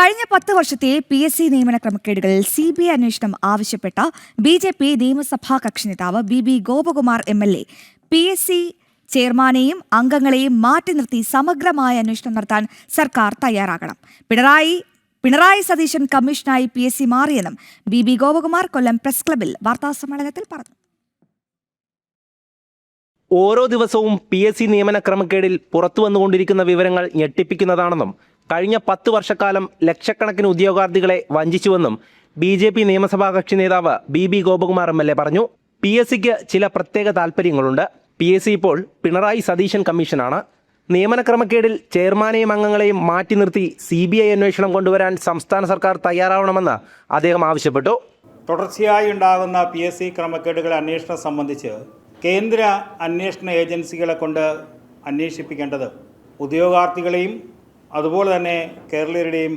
കഴിഞ്ഞ 10 വർഷത്തെ PSC നിയമന ക്രമക്കേടുകളിൽ CBI അന്വേഷണം ആവശ്യപ്പെട്ട BJP നിയമസഭാ കക്ഷി നേതാവ് BB ഗോപകുമാർ MLA PSC ചെയർമാനെയും അംഗങ്ങളെയും മാറ്റി നിർത്തി സമഗ്രമായ അന്വേഷണം നടത്താൻ സർക്കാർ തയ്യാറാകണം. പിണറായി സതീശൻ കമ്മീഷനായി PSC മാറിയെന്നും BB ഗോപകുമാർ കൊല്ലം പ്രസ് ക്ലബിൽ വാർത്താസമ്മേളനത്തിൽ പറഞ്ഞു. ഓരോ ദിവസവും PSC നിയമന ക്രമക്കേടിൽ പുറത്തുവന്നുകൊണ്ടിരിക്കുന്ന വിവരങ്ങൾ ഞെട്ടിപ്പിക്കുന്നതാണെന്നും കഴിഞ്ഞ 10 വർഷക്കാലം ലക്ഷക്കണക്കിന് ഉദ്യോഗാർത്ഥികളെ വഞ്ചിച്ചുവെന്നും BJP നിയമസഭാ കക്ഷി നേതാവ് BB ഗോപകുമാർ MLA പറഞ്ഞു. PSCക്ക് ചില പ്രത്യേക താൽപ്പര്യങ്ങളുണ്ട്. PSC ഇപ്പോൾ പിണറായി സതീശൻ കമ്മീഷനാണ്. നിയമന ക്രമക്കേടിൽ ചെയർമാനെയും അംഗങ്ങളെയും മാറ്റി നിർത്തി CBI അന്വേഷണം കൊണ്ടുവരാൻ സംസ്ഥാന സർക്കാർ തയ്യാറാവണമെന്ന് അദ്ദേഹം ആവശ്യപ്പെട്ടു. തുടർച്ചയായി ഉണ്ടാകുന്ന PSC ക്രമക്കേടുകളെ അന്വേഷണം സംബന്ധിച്ച് കേന്ദ്ര അന്വേഷണ ഏജൻസികളെ കൊണ്ട് അന്വേഷിപ്പിക്കേണ്ടത് ഉദ്യോഗാർത്ഥികളെയും അതുപോലെ തന്നെ കേരളീയരുടെയും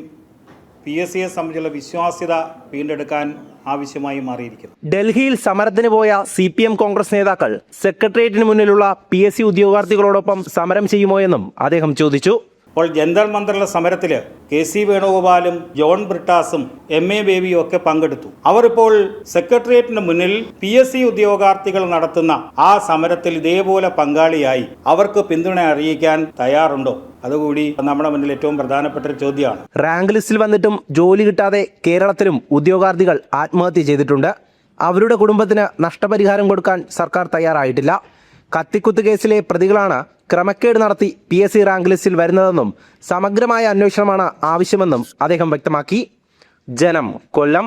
PSCയെ സംബന്ധിച്ചുള്ള വിശ്വാസ്യത വീണ്ടെടുക്കാൻ ആവശ്യമായി മാറിയിരിക്കുന്നു. ഡൽഹിയിൽ സമരത്തിന് പോയ CPM കോൺഗ്രസ് നേതാക്കൾ സെക്രട്ടേറിയറ്റിന് മുന്നിലുള്ള PSC ഉദ്യോഗാർത്ഥികളോടൊപ്പം സമരം ചെയ്യുമോ എന്നും അദ്ദേഹം ചോദിച്ചു. ഇപ്പോൾ ജന്തർ മന്ദറിലെ സമരത്തിൽ KC വേണുഗോപാലും ജോൺ ബ്രിട്ടാസും MA ബേബിയും ഒക്കെ പങ്കെടുത്തു. അവർ ഇപ്പോൾ സെക്രട്ടേറിയറ്റിന് മുന്നിൽ PSC ഉദ്യോഗാർത്ഥികൾ നടത്തുന്ന ആ സമരത്തിൽ ഇതേപോലെ പങ്കാളിയായി അവർക്ക് പിന്തുണ അറിയിക്കാൻ തയ്യാറുണ്ടോ? അതുകൂടി നമ്മുടെ മുന്നിൽ ഏറ്റവും പ്രധാനപ്പെട്ട ഒരു ചോദ്യമാണ്. റാങ്ക് ലിസ്റ്റിൽ വന്നിട്ടും ജോലി കിട്ടാതെ കേരളത്തിലും ഉദ്യോഗാർത്ഥികൾ ആത്മഹത്യ ചെയ്തിട്ടുണ്ട്. അവരുടെ കുടുംബത്തിന് നഷ്ടപരിഹാരം കൊടുക്കാൻ സർക്കാർ തയ്യാറായിട്ടില്ല. കത്തിക്കുത്ത് കേസിലെ പ്രതികളാണ് ക്രമക്കേട് നടത്തി PSC റാങ്ക് ലിസ്റ്റിൽ വരുന്നതെന്നും സമഗ്രമായ അന്വേഷണമാണ് ആവശ്യമെന്നും അദ്ദേഹം വ്യക്തമാക്കി. ജനം, കൊല്ലം.